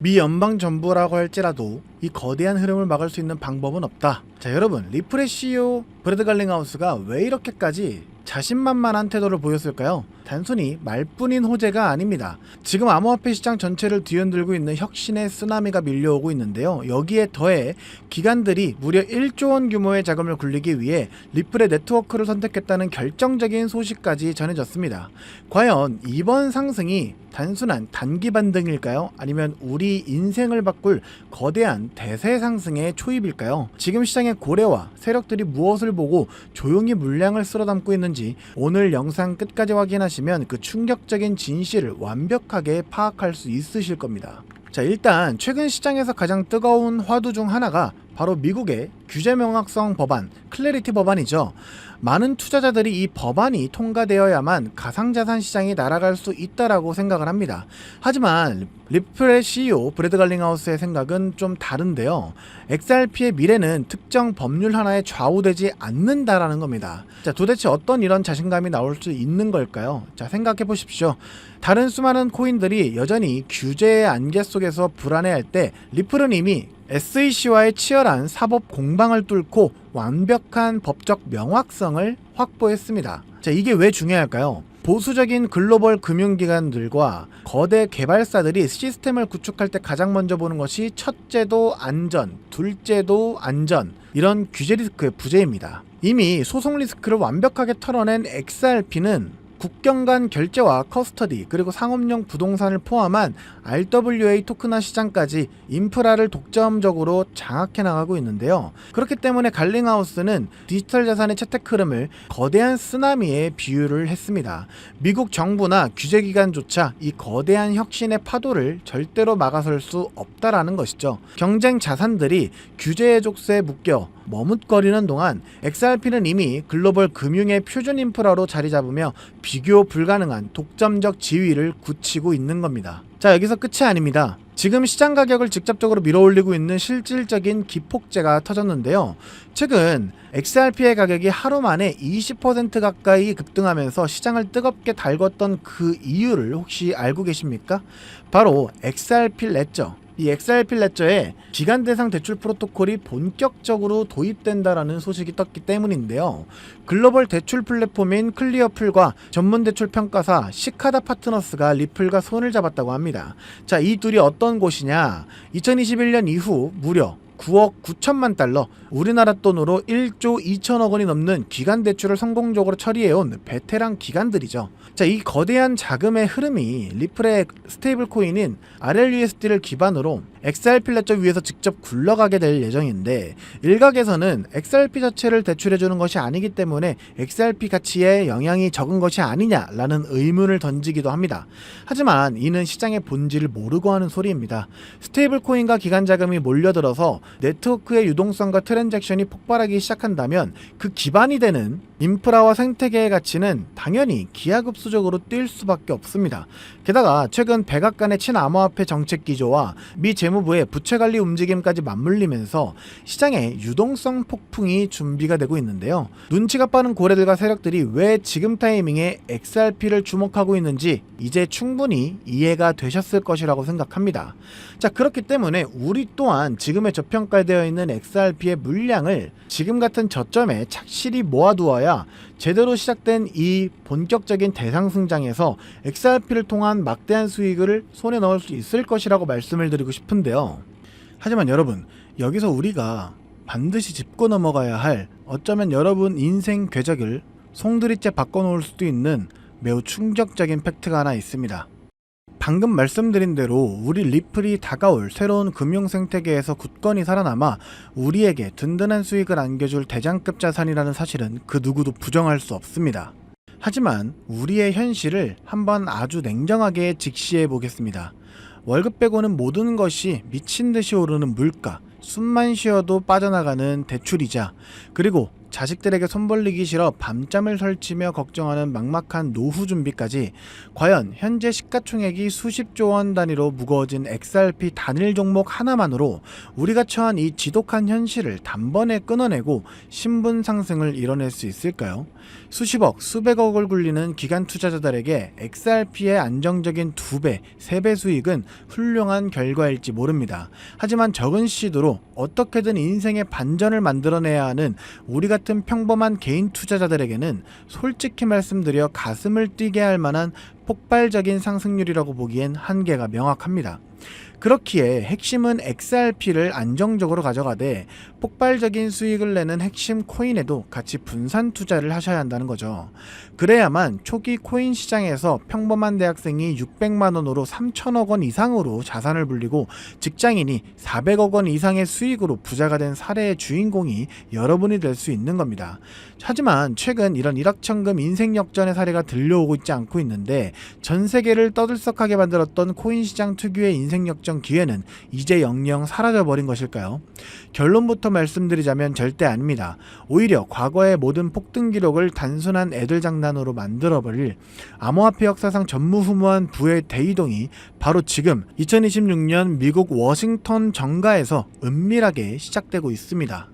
미 연방정부라고 할지라도 이 거대한 흐름을 막을 수 있는 방법은 없다. 자, 여러분, 리플의 CEO 브래드 갈링하우스가 왜 이렇게까지 자신만만한 태도를 보였을까요? 단순히 말뿐인 호재가 아닙니다. 지금 암호화폐 시장 전체를 뒤흔들고 있는 혁신의 쓰나미가 밀려오고 있는데요. 여기에 더해 기관들이 무려 1조 원 규모의 자금을 굴리기 위해 리플의 네트워크를 선택했다는 결정적인 소식까지 전해졌습니다. 과연 이번 상승이 단순한 단기 반등일까요? 아니면 우리 인생을 바꿀 거대한 대세 상승의 초입일까요? 지금 시장의 고래와 세력들이 무엇을 보고 조용히 물량을 쓸어담고 있는지 오늘 영상 끝까지 확인하시면 그 충격적인 진실을 완벽하게 파악할 수 있으실 겁니다. 자, 일단 최근 시장에서 가장 뜨거운 화두 중 하나가 바로 미국의 규제 명확성 법안, 클래리티 법안이죠. 많은 투자자들이 이 법안이 통과되어야만 가상자산 시장이 날아갈 수 있다라고 생각을 합니다. 하지만 리플의 CEO 브래드 갈링하우스의 생각은 좀 다른데요. XRP의 미래는 특정 법률 하나에 좌우되지 않는다라는 겁니다. 자, 도대체 어떤 이런 자신감이 나올 수 있는 걸까요? 자, 생각해 보십시오. 다른 수많은 코인들이 여전히 규제의 안개 속에서 불안해할 때 리플은 이미 SEC와의 치열한 사법 공방을 뚫고 완벽한 법적 명확성을 확보했습니다. 자, 이게 왜 중요할까요? 보수적인 글로벌 금융기관들과 거대 개발사들이 시스템을 구축할 때 가장 먼저 보는 것이 첫째도 안전, 둘째도 안전, 이런 규제 리스크의 부재입니다. 이미 소송 리스크를 완벽하게 털어낸 XRP는 국경 간 결제와 커스터디 그리고 상업용 부동산을 포함한 RWA 토큰화 시장까지 인프라를 독점적으로 장악해 나가고 있는데요. 그렇기 때문에 갈링하우스는 디지털 자산의 채택 흐름을 거대한 쓰나미에 비유를 했습니다. 미국 정부나 규제기관조차 이 거대한 혁신의 파도를 절대로 막아설 수 없다라는 것이죠. 경쟁 자산들이 규제의 족쇄에 묶여 머뭇거리는 동안 XRP는 이미 글로벌 금융의 표준 인프라로 자리 잡으며 비교 불가능한 독점적 지위를 굳히고 있는 겁니다. 자, 여기서 끝이 아닙니다. 지금 시장 가격을 직접적으로 밀어올리고 있는 실질적인 기폭제가 터졌는데요. 최근 XRP의 가격이 하루 만에 20% 가까이 급등하면서 시장을 뜨겁게 달궜던 그 이유를 혹시 알고 계십니까? 바로 XRP 레저. 이 XRP 레저에 기간 대상 대출 프로토콜이 본격적으로 도입된다라는 소식이 떴기 때문인데요. 글로벌 대출 플랫폼인 클리어풀과 전문 대출 평가사 시카다 파트너스가 리플과 손을 잡았다고 합니다. 자, 이 둘이 어떤 곳이냐? 2021년 이후 무려 9억 9천만 달러, 우리나라 돈으로 1조 2천억 원이 넘는 기간 대출을 성공적으로 처리해온 베테랑 기관들이죠. 자, 이 거대한 자금의 흐름이 리플의 스테이블 코인인 RLUSD를 기반으로 XRP 레저 위에서 직접 굴러가게 될 예정인데, 일각에서는 XRP 자체를 대출해주는 것이 아니기 때문에 XRP 가치에 영향이 적은 것이 아니냐라는 의문을 던지기도 합니다. 하지만 이는 시장의 본질을 모르고 하는 소리입니다. 스테이블 코인과 기간 자금이 몰려들어서 네트워크의 유동성과 트랜잭션이 폭발하기 시작한다면 그 기반이 되는 인프라와 생태계의 가치는 당연히 기하급수적으로 뛸 수밖에 없습니다. 게다가 최근 백악관의 친암호화폐 정책 기조와 미 재무부의 부채관리 움직임까지 맞물리면서 시장에 유동성 폭풍이 준비가 되고 있는데요. 눈치가 빠른 고래들과 세력들이 왜 지금 타이밍에 XRP를 주목하고 있는지 이제 충분히 이해가 되셨을 것이라고 생각합니다. 자, 그렇기 때문에 우리 또한 지금의 저평가되어 있는 XRP의 물량을 지금 같은 저점에 착실히 모아두어야 제대로 시작된 이 본격적인 대상승장에서 XRP를 통한 막대한 수익을 손에 넣을 수 있을 것이라고 말씀을 드리고 싶은데요. 하지만 여러분, 여기서 우리가 반드시 짚고 넘어가야 할, 어쩌면 여러분 인생 궤적을 송두리째 바꿔놓을 수도 있는 매우 충격적인 팩트가 하나 있습니다. 방금 말씀드린 대로 우리 리플이 다가올 새로운 금융 생태계에서 굳건히 살아남아 우리에게 든든한 수익을 안겨줄 대장급 자산이라는 사실은 그 누구도 부정할 수 없습니다. 하지만 우리의 현실을 한번 아주 냉정하게 직시해 보겠습니다. 월급 빼고는 모든 것이 미친 듯이 오르는 물가, 숨만 쉬어도 빠져나가는 대출이자, 그리고 자식들에게 손 벌리기 싫어 밤잠을 설치며 걱정하는 막막한 노후 준비까지 과연 현재 시가총액이 수십조 원 단위로 무거워진 XRP 단일 종목 하나만으로 우리가 처한 이 지독한 현실을 단번에 끊어내고 신분 상승을 이뤄낼 수 있을까요? 수십억, 수백억을 굴리는 기관 투자자들에게 XRP의 안정적인 2배, 3배 수익은 훌륭한 결과일지 모릅니다. 하지만 적은 시도로 어떻게든 인생의 반전을 만들어내야 하는 우리 같은 평범한 개인 투자자들에게는 솔직히 말씀드려 가슴을 뛰게 할 만한 폭발적인 상승률이라고 보기엔 한계가 명확합니다. 그렇기에 핵심은 XRP를 안정적으로 가져가되 폭발적인 수익을 내는 핵심 코인에도 같이 분산 투자를 하셔야 한다는 거죠. 그래야만 초기 코인 시장에서 평범한 대학생이 600만원으로 3천억원 이상으로 자산을 불리고 직장인이 400억원 이상의 수익으로 부자가 된 사례의 주인공이 여러분이 될 수 있는 겁니다. 하지만 최근 이런 일확천금 인생 역전의 사례가 들려오고 있지 않고 있는데 전 세계를 떠들썩하게 만들었던 코인 시장 특유의 인생 역전 기회는 이제 영영 사라져버린 것일까요? 결론부터 말씀드리자면 절대 아닙니다. 오히려 과거의 모든 폭등 기록을 단순한 애들 장난으로 만들어버릴 암호화폐 역사상 전무후무한 부의 대이동이 바로 지금 2026년 미국 워싱턴 정가에서 은밀하게 시작되고 있습니다.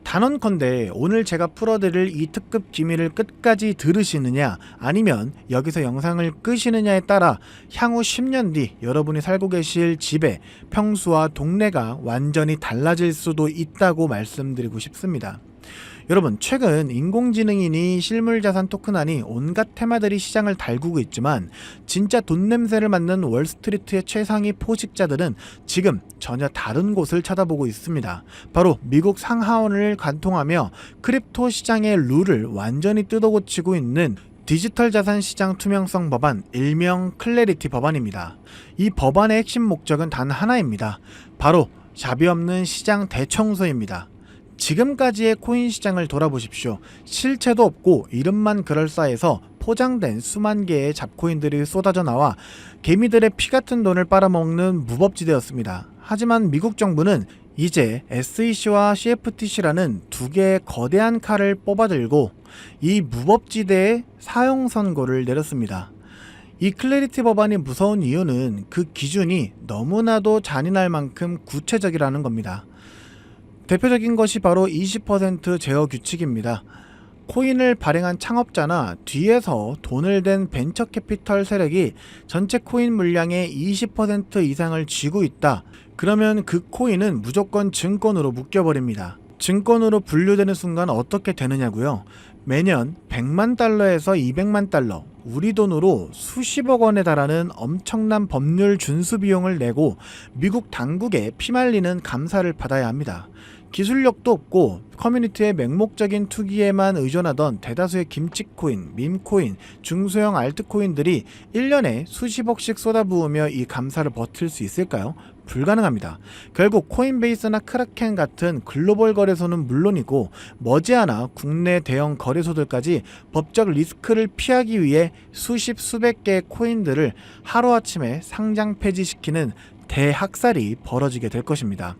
단언컨대 오늘 제가 풀어드릴 이 특급 기밀을 끝까지 들으시느냐 아니면 여기서 영상을 끄시느냐에 따라 향후 10년 뒤 여러분이 살고 계실 집의 평수와 동네가 완전히 달라질 수도 있다고 말씀드리고 싶습니다. 여러분, 최근 인공지능이니 실물자산 토큰하니 온갖 테마들이 시장을 달구고 있지만 진짜 돈 냄새를 맡는 월스트리트의 최상위 포식자들은 지금 전혀 다른 곳을 쳐다보고 있습니다. 바로 미국 상하원을 관통하며 크립토 시장의 룰을 완전히 뜯어고치고 있는 디지털 자산 시장 투명성 법안, 일명 클래리티 법안입니다. 이 법안의 핵심 목적은 단 하나입니다. 바로 자비 없는 시장 대청소입니다. 지금까지의 코인 시장을 돌아보십시오. 실체도 없고 이름만 그럴싸해서 포장된 수만 개의 잡코인들이 쏟아져 나와 개미들의 피 같은 돈을 빨아먹는 무법지대였습니다. 하지만 미국 정부는 이제 SEC와 CFTC라는 두 개의 거대한 칼을 뽑아들고 이 무법지대에 사형 선고를 내렸습니다. 이 클래리티 법안이 무서운 이유는 그 기준이 너무나도 잔인할 만큼 구체적이라는 겁니다. 대표적인 것이 바로 20% 제어 규칙입니다. 코인을 발행한 창업자나 뒤에서 돈을 댄 벤처 캐피털 세력이 전체 코인 물량의 20% 이상을 쥐고 있다. 그러면 그 코인은 무조건 증권으로 묶여버립니다. 증권으로 분류되는 순간 어떻게 되느냐고요? 매년 100만 달러에서 200만 달러, 우리 돈으로 수십억 원에 달하는 엄청난 법률 준수 비용을 내고 미국 당국에 피말리는 감사를 받아야 합니다. 기술력도 없고 커뮤니티의 맹목적인 투기에만 의존하던 대다수의 김치코인, 밈코인, 중소형 알트코인들이 1년에 수십억씩 쏟아부으며 이 감사를 버틸 수 있을까요? 불가능합니다. 결국 코인베이스나 크라켄 같은 글로벌 거래소는 물론이고 머지않아 국내 대형 거래소들까지 법적 리스크를 피하기 위해 수백 개의 코인들을 하루아침에 상장 폐지시키는 대학살이 벌어지게 될 것입니다.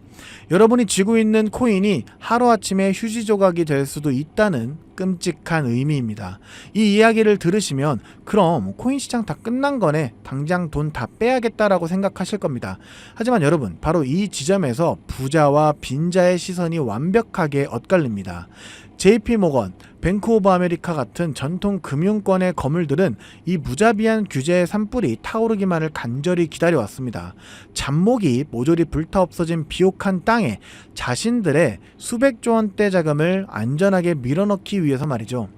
여러분이 쥐고 있는 코인이 하루아침에 휴지 조각이 될 수도 있다는 끔찍한 의미입니다. 이 이야기를 들으시면 그럼 코인 시장 다 끝난 거네, 당장 돈 다 빼야겠다라고 생각하실 겁니다. 하지만 여러분, 바로 이 지점에서 부자와 빈자의 시선이 완벽하게 엇갈립니다. JP모건, 뱅크 오브 아메리카 같은 전통 금융권의 거물들은 이 무자비한 규제의 산불이 타오르기만을 간절히 기다려왔습니다. 잡목이 모조리 불타 없어진 비옥한 땅에 자신들의 수백조 원대 자금을 안전하게 밀어넣기 위해서 말이죠.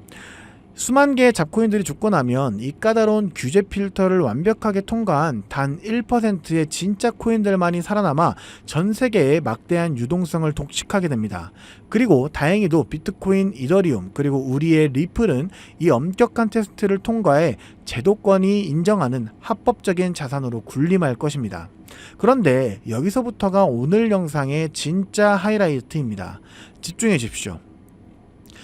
수만 개의 잡코인들이 죽고 나면 이 까다로운 규제 필터를 완벽하게 통과한 단 1%의 진짜 코인들만이 살아남아 전 세계의 막대한 유동성을 독식하게 됩니다. 그리고 다행히도 비트코인, 이더리움, 그리고 우리의 리플은 이 엄격한 테스트를 통과해 제도권이 인정하는 합법적인 자산으로 군림할 것입니다. 그런데 여기서부터가 오늘 영상의 진짜 하이라이트입니다. 집중해 주십시오.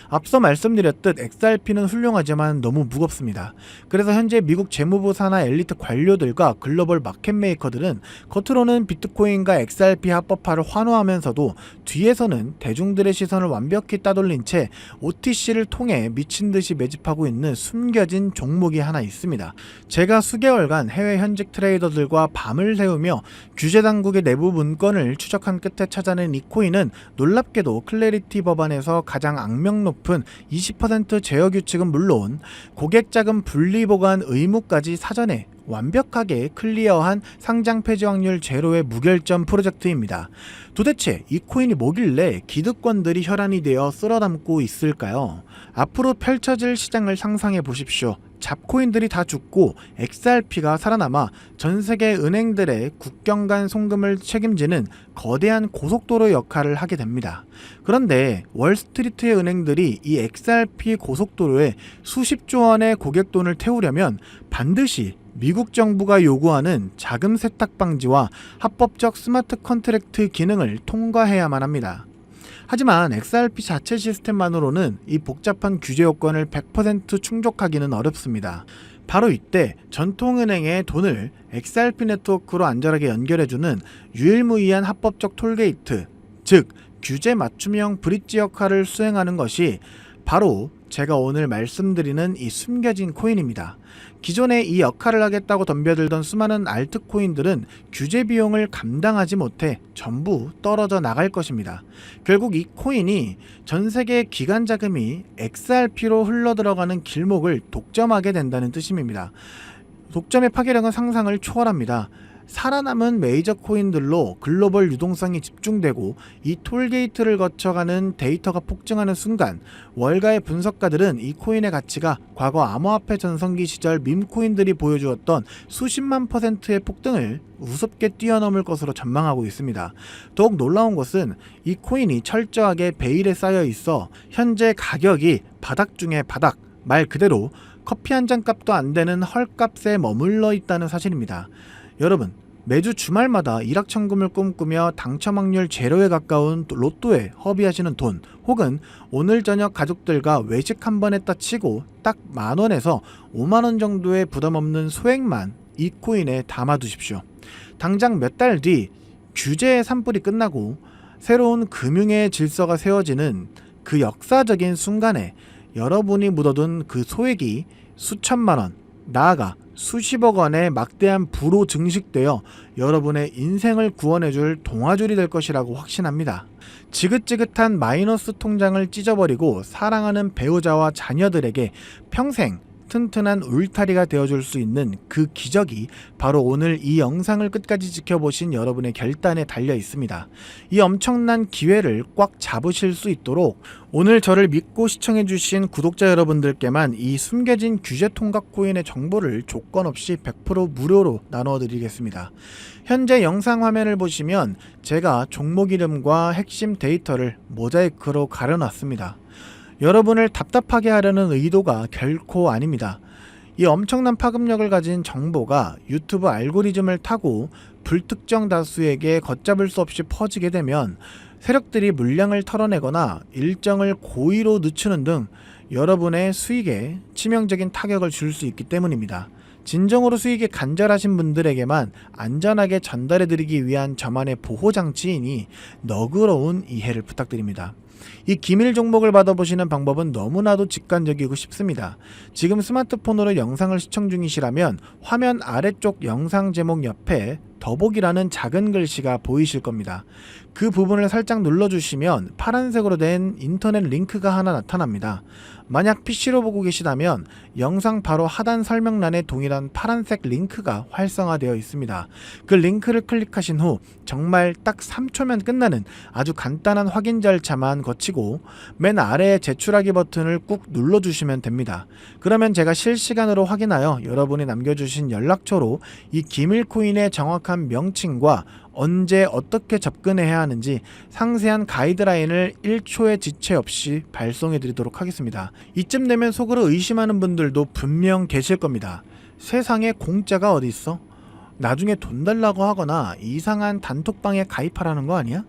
앞서 말씀드렸듯 XRP는 훌륭하지만 너무 무겁습니다. 그래서 현재 미국 재무부 산하 엘리트 관료들과 글로벌 마켓메이커들은 겉으로는 비트코인과 XRP 합법화를 환호하면서도 뒤에서는 대중들의 시선을 완벽히 따돌린 채 OTC를 통해 미친듯이 매집하고 있는 숨겨진 종목이 하나 있습니다. 제가 수개월간 해외 현직 트레이더들과 밤을 새우며 규제 당국의 내부 문건을 추적한 끝에 찾아낸 이 코인은 놀랍게도 클래리티 법안에서 가장 악명 높은 20% 제어 규칙은 물론 고객 자금 분리 보관 의무까지 사전에 완벽하게 클리어한 상장 폐지 확률 제로의 무결점 프로젝트입니다. 도대체 이 코인이 뭐길래 기득권들이 혈안이 되어 쓸어담고 있을까요? 앞으로 펼쳐질 시장을 상상해 보십시오. 잡코인들이 다 죽고 XRP가 살아남아 전세계 은행들의 국경 간 송금을 책임지는 거대한 고속도로 역할을 하게 됩니다. 그런데 월스트리트의 은행들이 이 XRP 고속도로에 수십조 원의 고객돈을 태우려면 반드시 미국 정부가 요구하는 자금 세탁 방지와 합법적 스마트 컨트랙트 기능을 통과해야만 합니다. 하지만 XRP 자체 시스템만으로는 이 복잡한 규제 요건을 100% 충족하기는 어렵습니다. 바로 이때 전통은행의 돈을 XRP 네트워크로 안전하게 연결해주는 유일무이한 합법적 톨게이트, 즉 규제 맞춤형 브릿지 역할을 수행하는 것이 바로 제가 오늘 말씀드리는 이 숨겨진 코인입니다. 기존에 이 역할을 하겠다고 덤벼들던 수많은 알트코인들은 규제 비용을 감당하지 못해 전부 떨어져 나갈 것입니다. 결국 이 코인이 전 세계 기관 자금이 XRP로 흘러들어가는 길목을 독점하게 된다는 뜻입니다. 독점의 파괴력은 상상을 초월합니다. 살아남은 메이저 코인들로 글로벌 유동성이 집중되고 이 톨게이트를 거쳐가는 데이터가 폭증하는 순간 월가의 분석가들은 이 코인의 가치가 과거 암호화폐 전성기 시절 밈코인들이 보여주었던 수십만 %의 폭등을 우습게 뛰어넘을 것으로 전망하고 있습니다. 더욱 놀라운 것은 이 코인이 철저하게 베일에 쌓여 있어 현재 가격이 바닥 중에 바닥, 말 그대로 커피 한 잔 값도 안 되는 헐값에 머물러 있다는 사실입니다. 여러분, 매주 주말마다 일확천금을 꿈꾸며 당첨 확률 제로에 가까운 로또에 허비하시는 돈, 혹은 오늘 저녁 가족들과 외식 한번 했다 치고 딱 10,000원에서 50,000원 정도의 부담 없는 소액만 이 코인에 담아두십시오. 당장 몇 달 뒤 규제의 산불이 끝나고 새로운 금융의 질서가 세워지는 그 역사적인 순간에 여러분이 묻어둔 그 소액이 수천만 원, 나아가 수십억 원의 막대한 부로 증식되어 여러분의 인생을 구원해줄 동아줄이 될 것이라고 확신합니다. 지긋지긋한 마이너스 통장을 찢어버리고 사랑하는 배우자와 자녀들에게 평생 튼튼한 울타리가 되어줄 수 있는 그 기적이 바로 오늘 이 영상을 끝까지 지켜보신 여러분의 결단에 달려 있습니다. 이 엄청난 기회를 꽉 잡으실 수 있도록 오늘 저를 믿고 시청해주신 구독자 여러분들께만 이 숨겨진 규제 통각 코인의 정보를 조건 없이 100% 무료로 나눠드리겠습니다. 현재 영상 화면을 보시면 제가 종목 이름과 핵심 데이터를 모자이크로 가려놨습니다. 여러분을 답답하게 하려는 의도가 결코 아닙니다. 이 엄청난 파급력을 가진 정보가 유튜브 알고리즘을 타고 불특정 다수에게 걷잡을 수 없이 퍼지게 되면 세력들이 물량을 털어내거나 일정을 고의로 늦추는 등 여러분의 수익에 치명적인 타격을 줄 수 있기 때문입니다. 진정으로 수익이 간절하신 분들에게만 안전하게 전달해드리기 위한 저만의 보호장치이니 너그러운 이해를 부탁드립니다. 이 기밀 종목을 받아보시는 방법은 너무나도 직관적이고 쉽습니다. 지금 스마트폰으로 영상을 시청 중이시라면 화면 아래쪽 영상 제목 옆에 더보기라는 작은 글씨가 보이실 겁니다. 그 부분을 살짝 눌러주시면 파란색으로 된 인터넷 링크가 하나 나타납니다. 만약 PC로 보고 계시다면 영상 바로 하단 설명란에 동일한 파란색 링크가 활성화되어 있습니다. 그 링크를 클릭하신 후 정말 딱 3초면 끝나는 아주 간단한 확인 절차만 거치고 맨 아래에 제출하기 버튼을 꾹 눌러주시면 됩니다. 그러면 제가 실시간으로 확인하여 여러분이 남겨주신 연락처로 이 기밀코인의 정확한 명칭과 언제 어떻게 접근해야 하는지 상세한 가이드라인을 1초의 지체 없이 발송해 드리도록 하겠습니다. 이쯤 되면 속으로 의심하는 분들도 분명 계실 겁니다. 세상에 공짜가 어디 있어? 나중에 돈 달라고 하거나 이상한 단톡방에 가입하라는 거 아니야?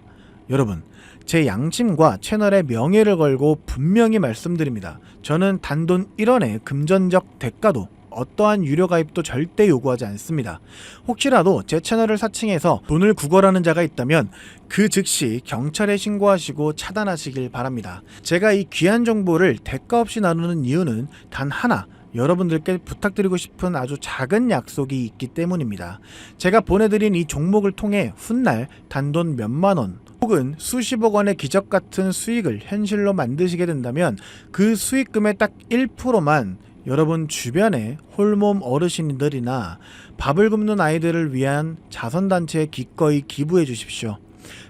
여러분, 제 양심과 채널의 명예를 걸고 분명히 말씀드립니다. 저는 단돈 1원의 금전적 대가도 어떠한 유료 가입도 절대 요구하지 않습니다. 혹시라도 제 채널을 사칭해서 돈을 구걸하는 자가 있다면 그 즉시 경찰에 신고하시고 차단하시길 바랍니다. 제가 이 귀한 정보를 대가 없이 나누는 이유는 단 하나, 여러분들께 부탁드리고 싶은 아주 작은 약속이 있기 때문입니다. 제가 보내드린 이 종목을 통해 훗날 단돈 몇만원 혹은 수십억 원의 기적 같은 수익을 현실로 만드시게 된다면 그 수익금의 딱 1%만 여러분 주변에 홀몸 어르신들이나 밥을 굶는 아이들을 위한 자선단체에 기꺼이 기부해 주십시오.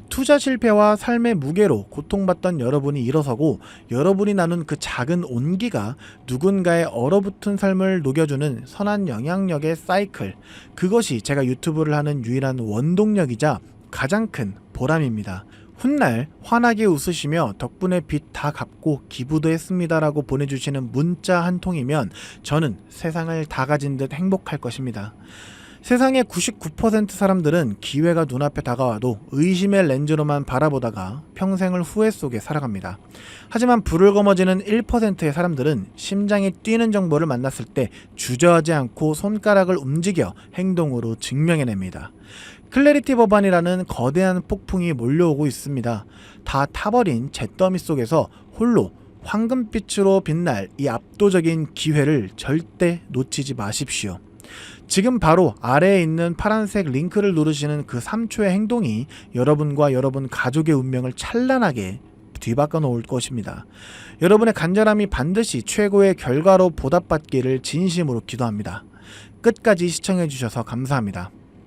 투자 실패와 삶의 무게로 고통받던 여러분이 일어서고 여러분이 나눈 그 작은 온기가 누군가의 얼어붙은 삶을 녹여주는 선한 영향력의 사이클, 그것이 제가 유튜브를 하는 유일한 원동력이자 가장 큰 보람입니다. 훗날 환하게 웃으시며 덕분에 빚 다 갚고 기부도 했습니다 라고 보내주시는 문자 한 통이면 저는 세상을 다 가진 듯 행복할 것입니다. 세상의 99% 사람들은 기회가 눈앞에 다가와도 의심의 렌즈로만 바라보다가 평생을 후회 속에 살아갑니다. 하지만 불을 거머쥐는 1%의 사람들은 심장이 뛰는 정보를 만났을 때 주저하지 않고 손가락을 움직여 행동으로 증명해냅니다. 클래리티 법안이라는 거대한 폭풍이 몰려오고 있습니다. 다 타버린 잿더미 속에서 홀로 황금빛으로 빛날 이 압도적인 기회를 절대 놓치지 마십시오. 지금 바로 아래에 있는 파란색 링크를 누르시는 그 3초의 행동이 여러분과 여러분 가족의 운명을 찬란하게 뒤바꿔 놓을 것입니다. 여러분의 간절함이 반드시 최고의 결과로 보답받기를 진심으로 기도합니다. 끝까지 시청해 주셔서 감사합니다.